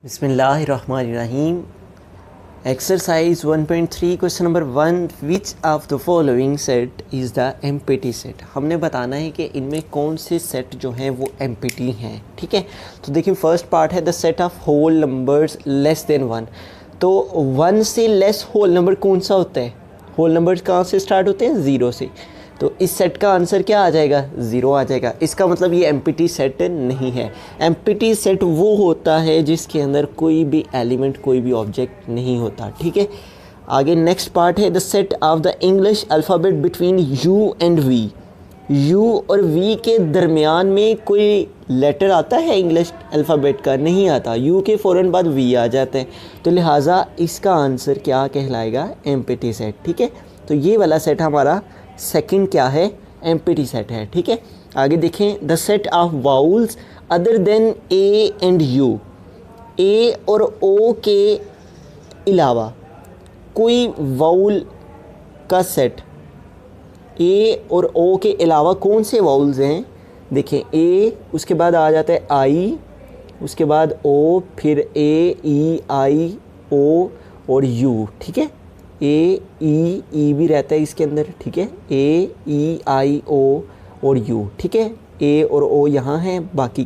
बिस्मिल्लाहिर्रहमानिर्रहीम। Exercise 1.3 question number 1, which of the following set is the empty set. हमने बताना है कि इनमें कौन से सेट जो हैं वो एम्प्टी हैं। ठीक है, तो देखिए फर्स्ट पार्ट है the set of whole numbers less than 1। तो 1 से लेस होल नंबर कौन सा होता है? होल नंबर्स कहाँ से स्टार्ट होते हैं? 0 से। तो इस सेट का आंसर क्या आ जाएगा? 0 आ जाएगा। इसका मतलब ये एम्प्टी सेट नहीं है। एम्प्टी सेट वो होता है जिसके अंदर कोई भी एलिमेंट, कोई भी ऑब्जेक्ट नहीं होता। ठीक है, आगे नेक्स्ट पार्ट है the set of the English alphabet between U and V. U और वी के दरमियान में कोई लेटर आता है इंग्लिश अल्फ़ाबेट का? नहीं आता। यू के फ़ौरन बाद वी आ जाते हैं, तो लिहाजा इसका आंसर क्या कहलाएगा? Empty set. ठीक है, तो ये वाला सेट हमारा सेकंड क्या है? एम्प्टी सेट है। ठीक है, आगे देखें the set of vowels other than A and U. A और ओ के अलावा कोई वाउल का सेट, ए और ओ के अलावा कौन से वाउल्स हैं? देखें ए, उसके बाद आ जाता है आई, उसके बाद ओ, फिर ए ई आई ओ और यू। ठीक है, ए ई भी रहता है इसके अंदर। ठीक है, ए ई आई ओ और यू। ठीक है, ए और ओ यहाँ हैं, बाकी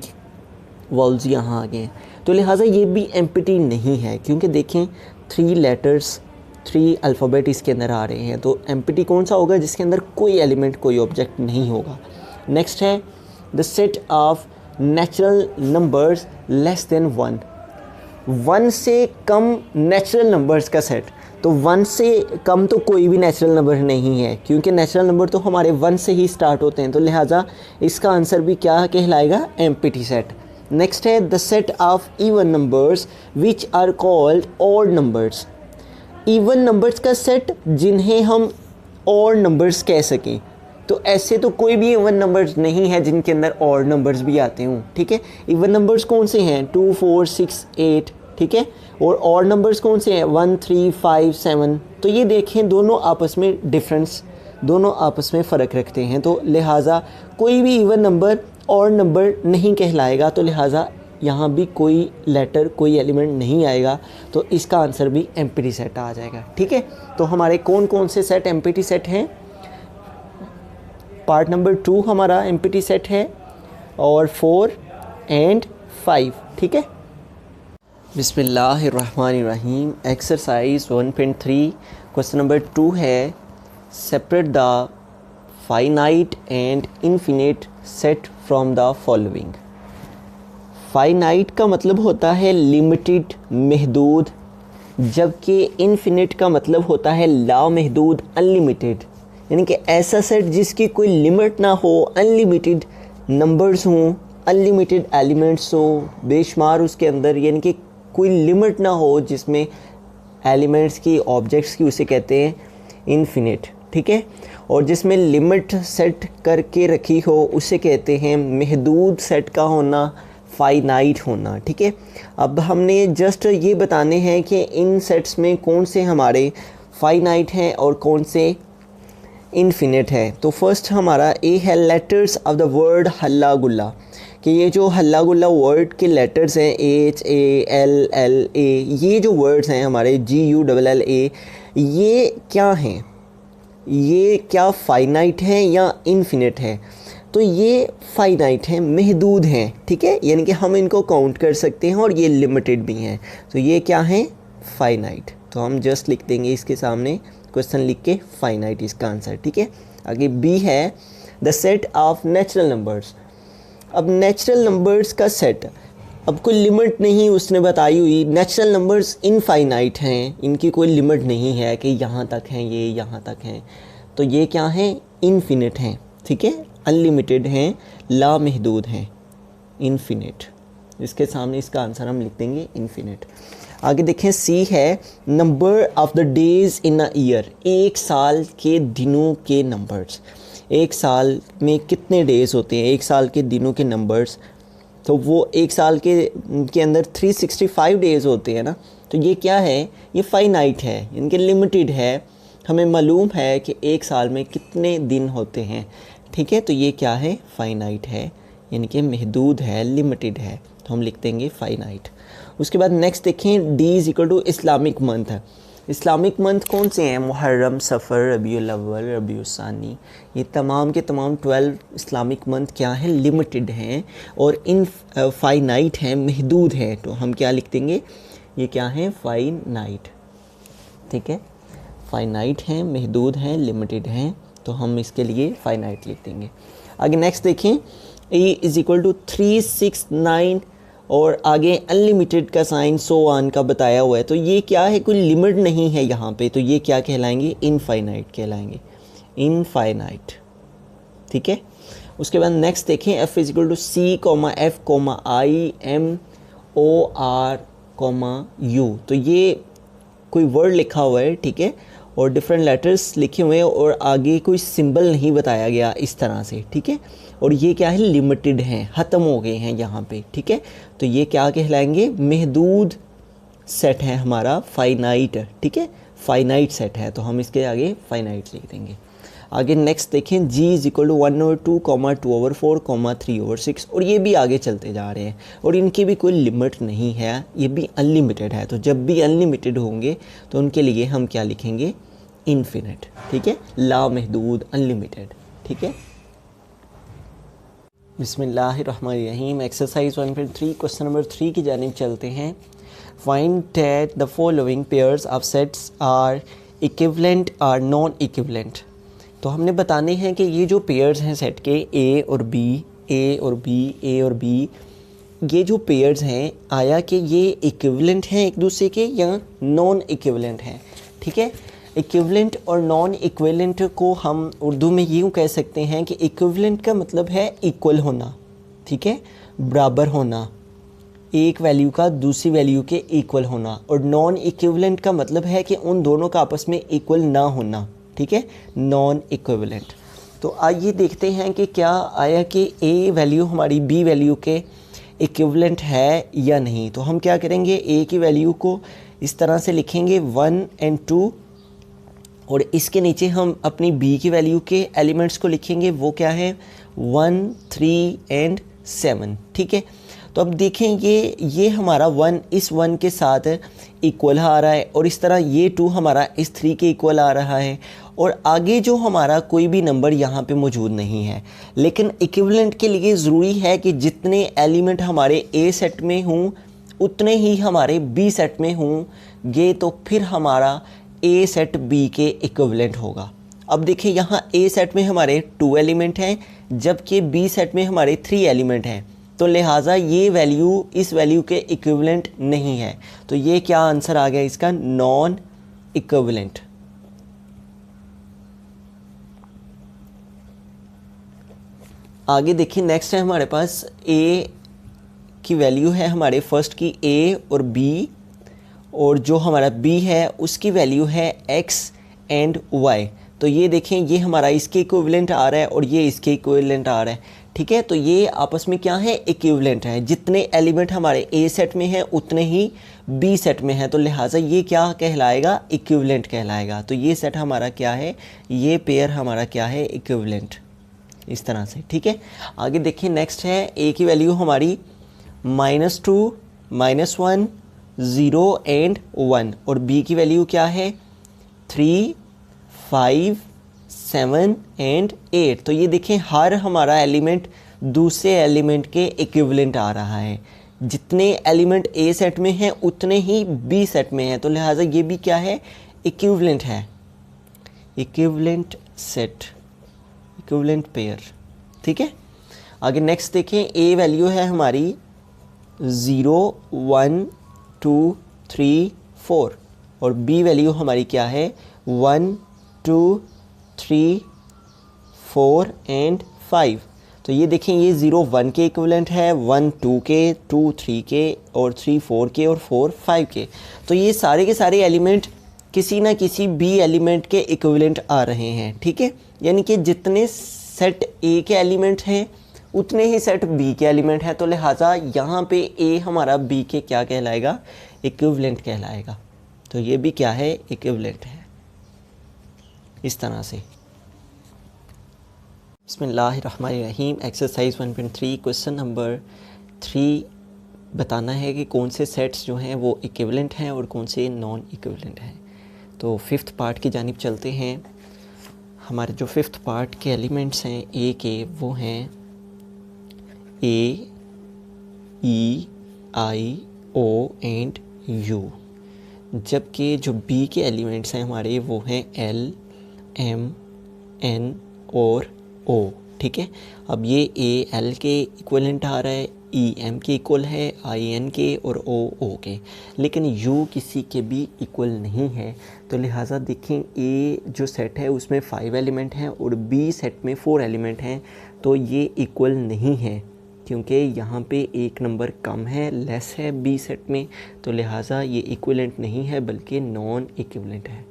वॉल्स यहाँ आ गए हैं, तो लिहाजा ये भी एम्प्टी नहीं है, क्योंकि देखें 3 लेटर्स 3 अल्फ़ाबेट इसके अंदर आ रहे हैं। तो एम्प्टी कौन सा होगा? जिसके अंदर कोई एलिमेंट, कोई ऑब्जेक्ट नहीं होगा। नेक्स्ट है the set of natural numbers less than 1। 1 से कम नेचुरल नंबर्स का सेट। तो 1 से कम तो कोई भी नेचुरल नंबर नहीं है, क्योंकि नेचुरल नंबर तो हमारे 1 से ही स्टार्ट होते हैं, तो लिहाजा इसका आंसर भी क्या कहलाएगा? Empty set. नेक्स्ट है the set of even numbers which are called odd numbers. Even numbers का सेट जिन्हें हम ऑड नंबर्स कह सकें। तो ऐसे तो कोई भी इवन नंबर्स नहीं है जिनके अंदर ऑड नंबर्स भी आते हों। ठीक है, इवन नंबर्स कौन से हैं? 2 4 6 8। ठीक है, और ऑड नंबर्स कौन से हैं? 1 3 5 7। तो ये देखें दोनों आपस में डिफरेंस, दोनों आपस में फ़र्क रखते हैं, तो लिहाजा कोई भी इवन नंबर ऑड नंबर नहीं कहलाएगा, तो लिहाजा यहाँ भी कोई लेटर, कोई एलिमेंट नहीं आएगा, तो इसका आंसर भी एम्प्टी सेट आ जाएगा। ठीक है, तो हमारे कौन कौन से सेट एम्प्टी सेट हैं? पार्ट नंबर 2 हमारा एम्प्टी सेट है, और 4 एंड 5। ठीक है, बिस्मिल्लाहिर्रहमानिर्रहीम। एक्सरसाइज 1.3 क्वेश्चन नंबर 2 है separate the finite and infinite set from the following. Finite का मतलब होता है लिमिटेड, महदूद, जबकि इन्फिनिट का मतलब होता है लामहदूद, अनलिमिटेड। यानी कि ऐसा सेट जिसकी कोई लिमिट ना हो, अनलिमिटेड नंबर्स हों, अनलिमिटेड एलिमेंट्स हो, बेशुमार उसके अंदर, यानी कि कोई लिमिट ना हो जिसमें एलिमेंट्स की, ऑब्जेक्ट्स की, उसे कहते हैं इन्फिनिट। ठीक है, और जिसमें लिमिट सेट करके रखी हो उसे कहते हैं महदूद सेट का होना, फाइनाइट होना। ठीक है, अब हमने जस्ट ये बताने हैं कि इन सेट्स में कौन से हमारे फाइनाइट हैं और कौन से इन्फिनिट है। तो फर्स्ट हमारा ए है लेटर्स ऑफ द वर्ड हल्ला गुल्ला, कि ये जो हल्ला गुल्ला वर्ड के लेटर्स हैं H A L L A, ये जो वर्ड्स हैं हमारे GULLA, ये क्या हैं? ये क्या फाइनाइट हैं या इन्फिनिट है? तो ये फाइनाइट हैं, महदूद हैं। ठीक है, यानी कि हम इनको काउंट कर सकते हैं और ये लिमिटेड भी हैं, तो ये क्या हैं? फाइनाइट। तो हम जस्ट लिख देंगे इसके सामने क्वेश्चन लिख के फाइनाइट इसका आंसर। ठीक है, आगे बी है the set of natural numbers. अब नेचुरल नंबर्स का सेट, अब कोई लिमिट नहीं उसने बताई हुई, नेचुरल नंबर्स इनफाइनाइट हैं, इनकी कोई लिमिट नहीं है कि यहाँ तक हैं, ये यहाँ तक हैं, तो ये क्या हैं? इन्फिनिट हैं। ठीक है, अनलिमिटेड हैं, लामहदूद हैं, इन्फिनिट। इसके सामने इसका आंसर हम लिख देंगे इन्फिनिट। आगे देखें सी है number of the days in a year. एक साल के दिनों के नंबर्स। एक साल में कितने डेज़ होते हैं? एक साल के दिनों के नंबर्स, तो वो एक साल के अंदर 365 डेज़ होते हैं ना, तो ये क्या है? ये फाइनाइट है, इनके लिमिटेड है। हमें मालूम है कि एक साल में कितने दिन होते हैं। ठीक है, तो ये क्या है? फाइनाइट है, यानी कि महदूद है, लिमिटेड है, तो हम लिख देंगे फाइनाइट। उसके बाद नेक्स्ट देखें D is equal to Islamic month है। इस्लामिक मंथ कौन से हैं? मुहर्रम, सफ़र, रबीउल अव्वल, रबीउल सानी, ये तमाम के तमाम 12 इस्लामिक मंथ क्या हैं? लिमिटेड हैं और इन फाइनाइट हैं, महदूद हैं। तो हम क्या लिख देंगे? ये क्या हैं? फाइनाइट। ठीक है, फाइनाइट हैं, महदूद हैं, लिमिटेड हैं, तो हम इसके लिए फाइनाइट लिख देंगे। आगे नेक्स्ट देखें, ए इज़ इक्वल टू 3, 6, 9 और आगे अनलिमिटेड का साइन सो ऑन का बताया हुआ है। तो ये क्या है? कोई लिमिट नहीं है यहाँ पे, तो ये क्या कहलाएंगे? इनफाइनाइट कहलाएंगे, इनफाइनाइट। ठीक है, उसके बाद नेक्स्ट देखें, F is equal to C comma F comma I M O R comma U. तो ये कोई वर्ड लिखा हुआ है, ठीक है, और डिफरेंट लेटर्स लिखे हुए हैं और आगे कोई सिंबल नहीं बताया गया इस तरह से। ठीक है, और ये क्या है? लिमिटेड हैं, ख़त्म हो गए हैं यहाँ पे। ठीक है, तो ये क्या कहलाएंगे? महदूद सेट है हमारा, फाइनाइट। ठीक है, फाइनाइट सेट है, तो हम इसके आगे फाइनाइट लिख देंगे। आगे नेक्स्ट देखें, जी इज़ इक्वल टू 1/2 2/4 3/6 और ये भी आगे चलते जा रहे हैं और इनकी भी कोई लिमिट नहीं है, ये भी अनलिमिटेड है। तो जब भी अनलिमिटेड होंगे तो उनके लिए हम क्या लिखेंगे? इन्फिनिट। ठीक है, लामहदूद, अनलिमिटेड। ठीक है, बिस्मिल्लाहिर्रहमानिर्रहीम। एक्सरसाइज 1.3 क्वेश्चन नंबर 3 की जानिब चलते हैं। Find that the following pairs of sets are equivalent or non equivalent. तो हमने बताने हैं कि ये जो पेयर्स हैं सेट के ए और बी, ए और बी, ए और बी, ये जो पेयर्स हैं आया कि ये इक्विवेलेंट हैं एक दूसरे के या नॉन इक्विवेलेंट हैं। ठीक है, इक्विवेलेंट और नॉन इक्विवेलेंट को हम उर्दू में यूँ कह सकते हैं कि इक्विवेलेंट का मतलब है इक्वल होना। ठीक है, बराबर होना, एक वैल्यू का दूसरी वैल्यू के इक्वल होना, और नॉन इक्विवेलेंट का मतलब है कि उन दोनों का आपस में इक्वल ना होना। ठीक है, नॉन इक्विवेलेंट। तो आइए देखते हैं कि क्या आया कि ए वैल्यू हमारी बी वैल्यू के इक्विवेलेंट है या नहीं। तो हम क्या करेंगे? ए की वैल्यू को इस तरह से लिखेंगे 1 और 2 और इसके नीचे हम अपनी बी की वैल्यू के एलिमेंट्स को लिखेंगे, वो क्या है? 1, 3 और 7। ठीक है, तो अब देखें ये हमारा 1 इस 1 के साथ इक्वल आ रहा है और इस तरह ये 2 हमारा इस 3 के इक्वल आ रहा है और आगे जो हमारा कोई भी नंबर यहाँ पे मौजूद नहीं है। लेकिन इक्विवेलेंट के लिए ज़रूरी है कि जितने एलिमेंट हमारे ए सेट में हों उतने ही हमारे बी सेट में होंगे, तो फिर हमारा ए सेट बी के इक्विवेलेंट होगा। अब देखिए यहाँ ए सेट में हमारे 2 एलिमेंट हैं जबकि बी सेट में हमारे 3 एलिमेंट हैं, तो लिहाजा ये वैल्यू इस वैल्यू के इक्विवेलेंट नहीं है। तो ये क्या आंसर आ गया इसका? Non equivalent. आगे देखिए नेक्स्ट है हमारे पास ए की वैल्यू है हमारे फर्स्ट की ए और बी, और जो हमारा बी है उसकी वैल्यू है एक्स एंड वाई। तो ये देखें ये हमारा इसके इक्विवेलेंट आ रहा है और ये इसके इक्विवेलेंट आ रहा है। ठीक है, तो ये आपस में क्या है? इक्विवेलेंट है। जितने एलिमेंट हमारे ए सेट में हैं उतने ही बी सेट में हैं, तो लिहाजा ये क्या कहलाएगा? इक्विवेलेंट कहलाएगा। तो ये सेट हमारा क्या है? ये पेयर हमारा क्या है? इक्विवेलेंट, इस तरह से। ठीक है, आगे देखिए नेक्स्ट है ए की वैल्यू हमारी -2, -1, 0 और 1 और बी की वैल्यू क्या है? 3, 5, 7 और 8। तो ये देखें हर हमारा एलिमेंट दूसरे एलिमेंट के इक्विवेलेंट आ रहा है। जितने एलिमेंट ए सेट में हैं उतने ही बी सेट में हैं, तो लिहाजा ये भी क्या है? इक्विवेलेंट है, इक्विवेलेंट सेट, इक्विवेलेंट पेयर। ठीक है, आगे नेक्स्ट देखें ए वैल्यू है हमारी 0, 1, 2, 3, 4 और बी वैल्यू हमारी क्या है? 1, 2, 3, 4 और 5। तो ये देखें ये 0 1 के इक्विवेलेंट है, 1 2 के, 2 3 के और 3 4 के और 4 5 के। तो ये सारे के सारे एलिमेंट किसी ना किसी बी एलिमेंट के इक्विवेलेंट आ रहे हैं। ठीक है, यानी कि जितने सेट ए के एलिमेंट हैं उतने ही सेट बी के एलिमेंट हैं, तो लिहाजा यहाँ पे ए हमारा बी के क्या कहलाएगा? इक्विवेलेंट कहलाएगा। तो ये भी क्या है? इक्विवेलेंट है, इस तरह से। बिस्मिल्लाहिर्रहमानिर्रहीम। एक्सरसाइज 1.3 क्वेश्चन नंबर 3 बताना है कि कौन से सेट्स जो हैं वो इक्विवेलेंट हैं और कौन से नॉन इक्विवेलेंट हैं। तो फिफ्थ पार्ट की जानिब चलते हैं। हमारे जो फिफ्थ पार्ट के एलिमेंट्स हैं ए के, वो हैं ए, ई, आई, ओ एंड यू, जबकि जो बी के एलिमेंट्स हैं हमारे वो हैं एल, एम, एन और ओ। ठीक है, अब ये ए एल के इक्वलेंट आ रहा है, ई एम के इक्वल है, आई एन के और ओ के, लेकिन यू किसी के भी इक्वल नहीं है। तो लिहाजा देखें ए जो सेट है उसमें 5 एलिमेंट हैं और बी सेट में 4 एलिमेंट हैं, तो ये इक्वल नहीं है क्योंकि यहाँ पे एक नंबर कम है, लेस है बी सेट में, तो लिहाजा ये इक्विवेलेंट नहीं है बल्कि नॉन इक्विवेलेंट है।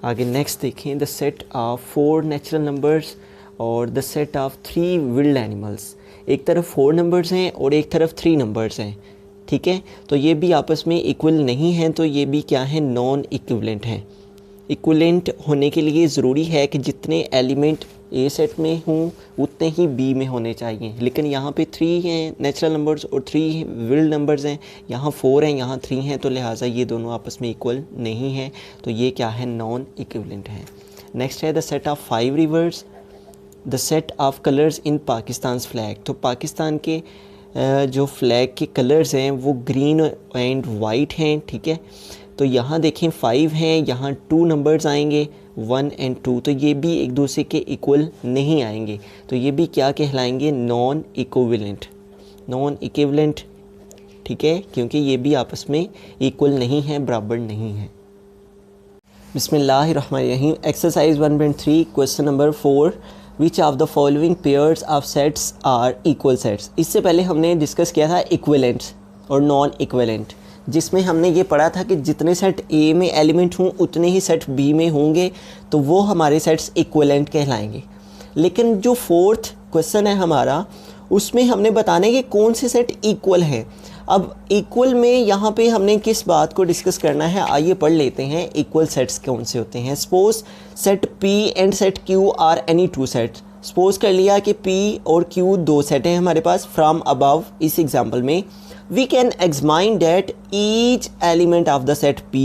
आगे नेक्स्ट देखें, the set of 4 natural numbers और the set of 3 wild animals. एक तरफ 4 नंबर्स हैं और एक तरफ 3 नंबर्स हैं। ठीक है, तो ये भी आपस में इक्वल नहीं हैं, तो ये भी क्या है, नॉन इक्विवेलेंट हैं। इक्विवेलेंट होने के लिए ज़रूरी है कि जितने एलिमेंट ए सेट में हों उतने ही बी में होने चाहिए, लेकिन यहाँ पे 3 हैं नेचुरल नंबर्स और 3 विल्ड नंबर्स हैं, यहाँ 4 हैं यहाँ 3 हैं, तो लिहाजा ये दोनों आपस में इक्वल नहीं हैं, तो ये क्या है, नॉन इक्विवेलेंट है। नेक्स्ट है the set of 5 reverse, the set of colours in Pakistan flag. तो पाकिस्तान के जो फ्लैग के कलर्स हैं वो ग्रीन एंड वाइट हैं। ठीक है, तो यहाँ देखें 5 हैं, यहाँ 2 नंबर्स आएंगे 1 एंड 2, तो ये भी एक दूसरे के इक्वल नहीं आएंगे, तो ये भी क्या कहलाएंगे, नॉन इक्विवेलेंट। नॉन इक्विवेलेंट, ठीक है, क्योंकि ये भी आपस में इक्वल नहीं है, बराबर नहीं है। बिस्मिल्लाहिर्रहमानिर्रहीम। Exercise 1.3 question number 4, which of the following pairs of sets are equal sets. इससे पहले हमने डिस्कस किया था इक्विवेलेंट्स और नॉन इक्विवेलेंट, जिसमें हमने ये पढ़ा था कि जितने सेट ए में एलिमेंट हों उतने ही सेट बी में होंगे, तो वो हमारे सेट्स इक्विवेलेंट कहलाएंगे। लेकिन जो फोर्थ क्वेश्चन है हमारा, उसमें हमने बताना है कि कौन से सेट इक्वल हैं। अब इक्वल में यहाँ पे हमने किस बात को डिस्कस करना है, आइए पढ़ लेते हैं इक्वल सेट्स कौन से होते हैं। Suppose set P and set Q R any 2 sets. Suppose कर लिया कि पी और क्यू 2 सेट हैं हमारे पास फ्रॉम अबव। इस एग्जाम्पल में we can examine that each element of the set P,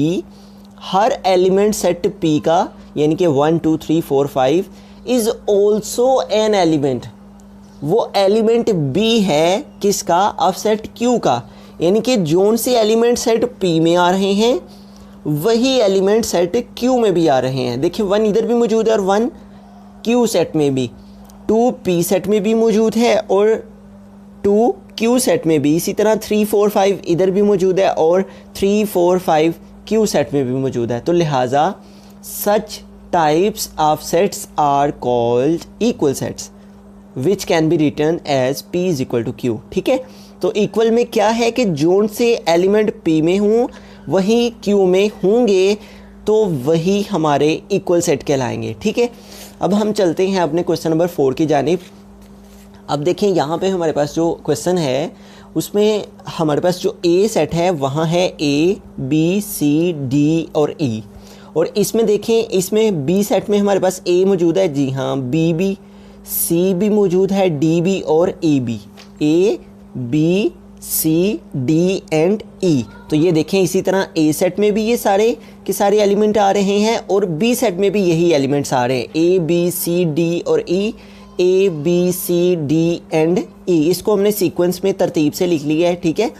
her element set P का यानी कि 1 2 3 4 5 is also an element, वो एलिमेंट B है किसका, अब सेट Q का, यानी कि जोन से एलिमेंट सेट P में आ रहे हैं वही एलिमेंट सेट Q में भी आ रहे हैं। देखिए 1 इधर भी मौजूद है और 1 Q सेट में भी, 2 P सेट में भी मौजूद है और 2 Q सेट में भी, इसी तरह 3 4 5 इधर भी मौजूद है और 3 4 5 Q सेट में भी मौजूद है। तो लिहाजा such types of sets are called equal sets which can be written as P is equal to Q। ठीक है, तो इक्वल में क्या है कि जोन से एलिमेंट P में हों वही Q में होंगे, तो वही हमारे इक्वल सेट कहलाएंगे। ठीक है, अब हम चलते हैं अपने क्वेश्चन नंबर 4 की जानिब। अब देखें यहाँ पे हमारे पास जो क्वेश्चन है उसमें हमारे पास जो ए सेट है वहाँ है ए बी सी डी और ई, और इसमें देखें इसमें बी सेट में हमारे पास ए मौजूद है, जी हाँ, बी भी, सी भी मौजूद है, डी भी और ई भी, A B C D and E. तो ये देखें इसी तरह ए सेट में भी ये सारे के सारे एलिमेंट आ रहे हैं और बी सेट में भी यही एलिमेंट्स आ रहे हैं, ए बी सी डी और E, A B C D and E. इसको हमने सीक्वेंस में तरतीब से लिख लिया है। ठीक है,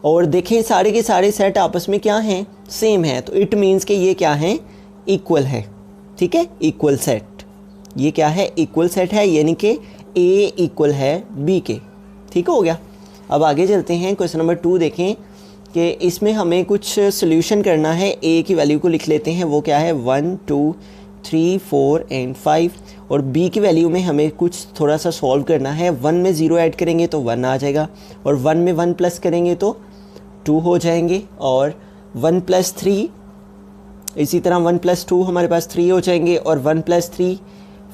और देखें सारे के सारे सेट आपस में क्या हैं, सेम है, तो इट मीन्स कि ये क्या है, इक्वल है। ठीक है, इक्वल सेट, ये क्या है, इक्वल सेट है, यानी कि ए इक्वल है बी के। ठीक हो गया। अब आगे चलते हैं, क्वेश्चन नंबर 2 देखें कि इसमें हमें कुछ सोल्यूशन करना है। ए की वैल्यू को लिख लेते हैं, वो क्या है 1 2 3 4 एंड 5, और बी की वैल्यू में हमें कुछ थोड़ा सा सॉल्व करना है। 1 में 0 ऐड करेंगे तो 1 आ जाएगा, और 1 में 1 प्लस करेंगे तो 2 हो जाएंगे, और 1 + 3, इसी तरह 1 + 2 हमारे पास 3 हो जाएंगे, और 1 + 3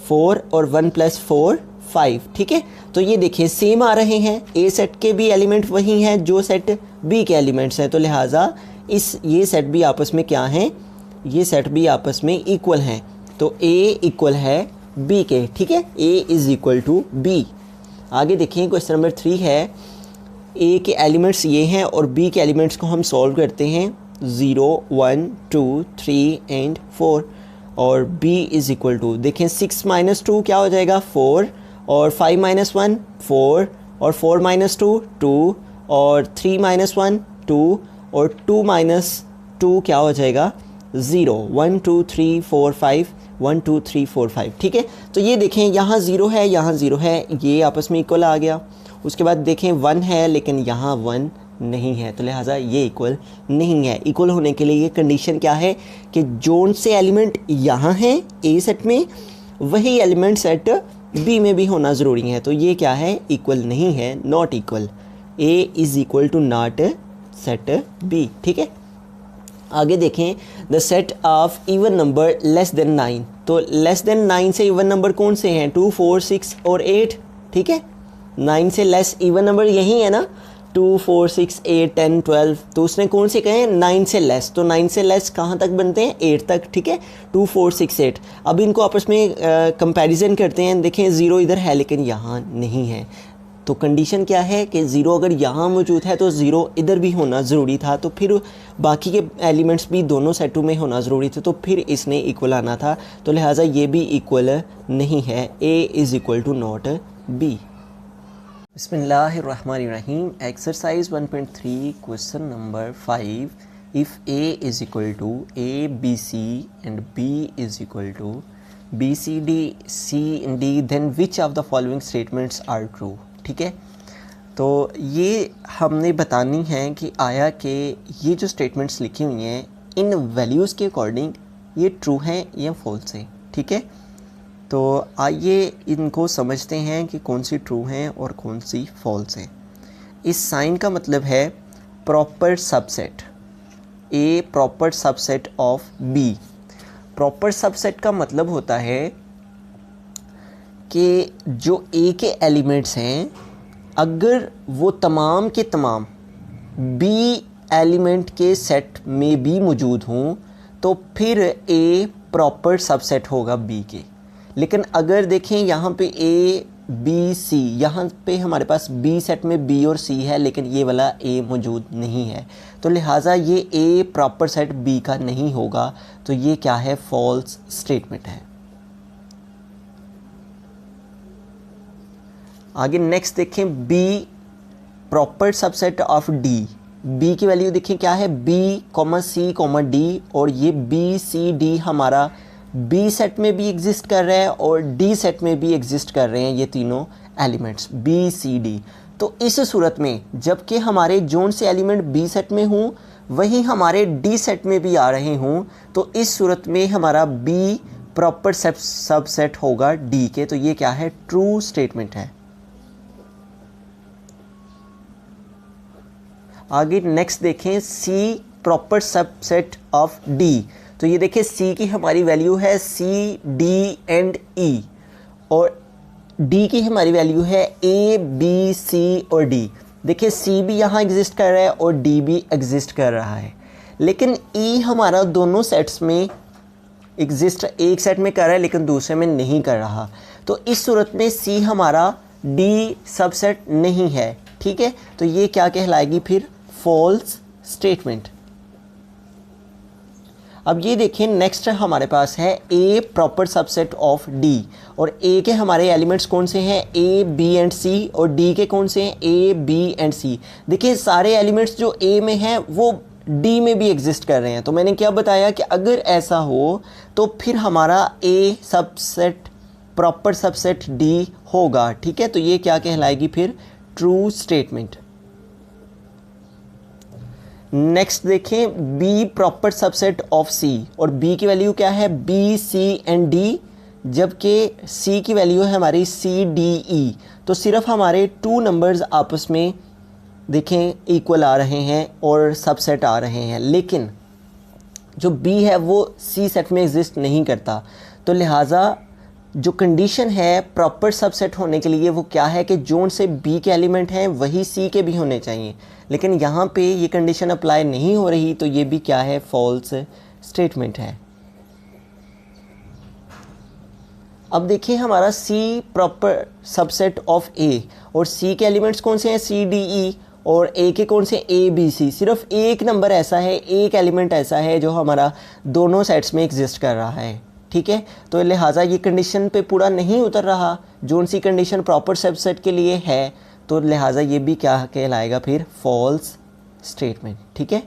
4, और 1 + 4 5। ठीक है, तो ये देखिए सेम आ रहे हैं, ए सेट के भी एलिमेंट वही हैं जो सेट बी के एलिमेंट्स हैं, तो लिहाजा ये सेट भी आपस में क्या हैं, ये सेट भी आपस में इक्वल हैं, तो ए इक्वल है बी के। ठीक है, A is equal to B. आगे देखें क्वेश्चन नंबर 3 है, ए के एलिमेंट्स ये हैं और बी के एलिमेंट्स को हम सॉल्व करते हैं 0 1 2 3 एंड 4 और b इज़ इक्वल टू देखें 6 माइनस 2 क्या हो जाएगा 4 और 5 माइनस 1 4 और 4 माइनस 2 2 और 3 माइनस 1 2 और 2 माइनस 2 क्या हो जाएगा 0 1 2 3 4 5 1 2 3 4 5 ठीक है। तो ये देखें यहाँ 0 है यहाँ 0 है, ये आपस में इक्वल आ गया। उसके बाद देखें 1 है लेकिन यहाँ 1 नहीं है, तो लिहाजा ये इक्वल नहीं है। इक्वल होने के लिए ये कंडीशन क्या है कि जोन से एलिमेंट यहाँ है ए सेट में, वही एलिमेंट सेट बी में भी होना ज़रूरी है। तो ये क्या है, इक्वल नहीं है, not equal. A is equal to not set B, ठीक है। आगे देखें the set of even number less than 9, तो लेस देन 9 से इवन नंबर कौन से हैं 2 4 6 और 8, ठीक है। 9 से लेस इवन नंबर यही है ना 2 4 6 8 10 12, तो उसने कौन से कहे 9 से लेस, तो 9 से लेस कहाँ तक बनते हैं 8 तक, ठीक है 2 4 6 8। अब इनको आपस में कंपैरिजन करते हैं, देखें 0 इधर है लेकिन यहाँ नहीं है, तो कंडीशन क्या है कि 0 अगर यहाँ मौजूद है तो 0 इधर भी होना ज़रूरी था, तो फिर बाकी के एलिमेंट्स भी दोनों सेटों में होना ज़रूरी थे, तो फिर इसने इक्वल आना था, तो लिहाजा ये भी इक्वल नहीं है। A is equal to not B. बिस्मिल्लाहिर्रहमानिर्रहीम। Exercise 1.3 question number 5, if A is equal to A B C and B is equal to B C D C D then which of the following statements are true, ठीक है। तो ये हमने बतानी है कि आया कि ये जो स्टेटमेंट्स लिखी हुई हैं इन वैल्यूज़ के अकॉर्डिंग ये ट्रू हैं या फॉल्स हैं, ठीक है। तो आइए इनको समझते हैं कि कौन सी ट्रू हैं और कौन सी फॉल्स हैं। इस साइन का मतलब है proper subset, A proper subset of B. Proper subset का मतलब होता है कि जो ए के एलिमेंट्स हैं अगर वो तमाम के तमाम बी एलिमेंट के सेट में भी मौजूद हों तो फिर ए प्रॉपर सबसेट होगा बी के। लेकिन अगर देखें यहाँ पे ए बी सी, यहाँ पे हमारे पास बी सेट में बी और सी है लेकिन ये वाला ए मौजूद नहीं है, तो लिहाजा ये ए प्रॉपर सेट बी का नहीं होगा, तो ये क्या है फॉल्स स्टेटमेंट है। आगे नेक्स्ट देखें B proper subset of D. B की वैल्यू देखें क्या है B comma C comma D, और ये बी सी डी हमारा बी सेट में भी एग्जिस्ट कर रहा है और डी सेट में भी एग्जिस्ट कर रहे हैं ये तीनों एलिमेंट्स बी सी डी। तो इस सूरत में जबकि हमारे जोन से एलिमेंट बी सेट में हों वही हमारे डी सेट में भी आ रहे हों, तो इस सूरत में हमारा बी प्रॉपर सबसेट होगा डी के, तो ये क्या है ट्रू स्टेटमेंट है। आगे नेक्स्ट देखें सी प्रॉपर सबसेट ऑफ डी। तो ये देखिए सी की हमारी वैल्यू है सी डी एंड ई, और डी की हमारी वैल्यू है ए बी सी और डी। देखिए सी भी यहाँ एग्जिस्ट कर रहा है और डी भी एग्जिस्ट कर रहा है, लेकिन ई हमारा दोनों सेट्स में एग्जिस्ट एक सेट में कर रहा है लेकिन दूसरे में नहीं कर रहा, तो इस सूरत में सी हमारा डी सबसेट नहीं है, ठीक है। तो ये क्या कहलाएगी फिर फॉल्स स्टेटमेंट। अब ये देखें नेक्स्ट हमारे पास है ए प्रॉपर सबसेट ऑफ डी, और ए के हमारे एलिमेंट्स कौन से हैं ए बी एंड सी, और डी के कौन से हैं ए बी एंड सी। देखिए सारे एलिमेंट्स जो ए में हैं वो डी में भी एग्जिस्ट कर रहे हैं, तो मैंने क्या बताया कि अगर ऐसा हो तो फिर हमारा ए सबसेट प्रॉपर सबसेट डी होगा, ठीक है। तो ये क्या कहलाएगी फिर ट्रू स्टेटमेंट। नेक्स्ट देखें बी प्रॉपर सबसेट ऑफ सी, और बी की वैल्यू क्या है बी सी एंड डी, जबकि सी की वैल्यू है हमारी सी डी ई। तो सिर्फ हमारे टू नंबर्स आपस में देखें इक्वल आ रहे हैं और सबसेट आ रहे हैं, लेकिन जो बी है वो सी सेट में एग्जिस्ट नहीं करता, तो लिहाजा जो कंडीशन है प्रॉपर सबसेट होने के लिए वो क्या है कि जोन से बी के एलिमेंट हैं वही सी के भी होने चाहिए, लेकिन यहाँ पे ये कंडीशन अप्लाई नहीं हो रही, तो ये भी क्या है फॉल्स स्टेटमेंट है। अब देखिए हमारा C proper subset of A, और C के एलिमेंट्स कौन से हैं, C D E, और A के कौन से A B C। सिर्फ एक नंबर ऐसा है, एक एलिमेंट ऐसा है जो हमारा दोनों सेट्स में एग्जिस्ट कर रहा है, ठीक है। तो लिहाजा ये कंडीशन पे पूरा नहीं उतर रहा, जोन सी कंडीशन प्रॉपर सबसेट के लिए है, तो लिहाजा ये भी क्या कहलाएगा फिर, फॉल्स स्टेटमेंट, ठीक है।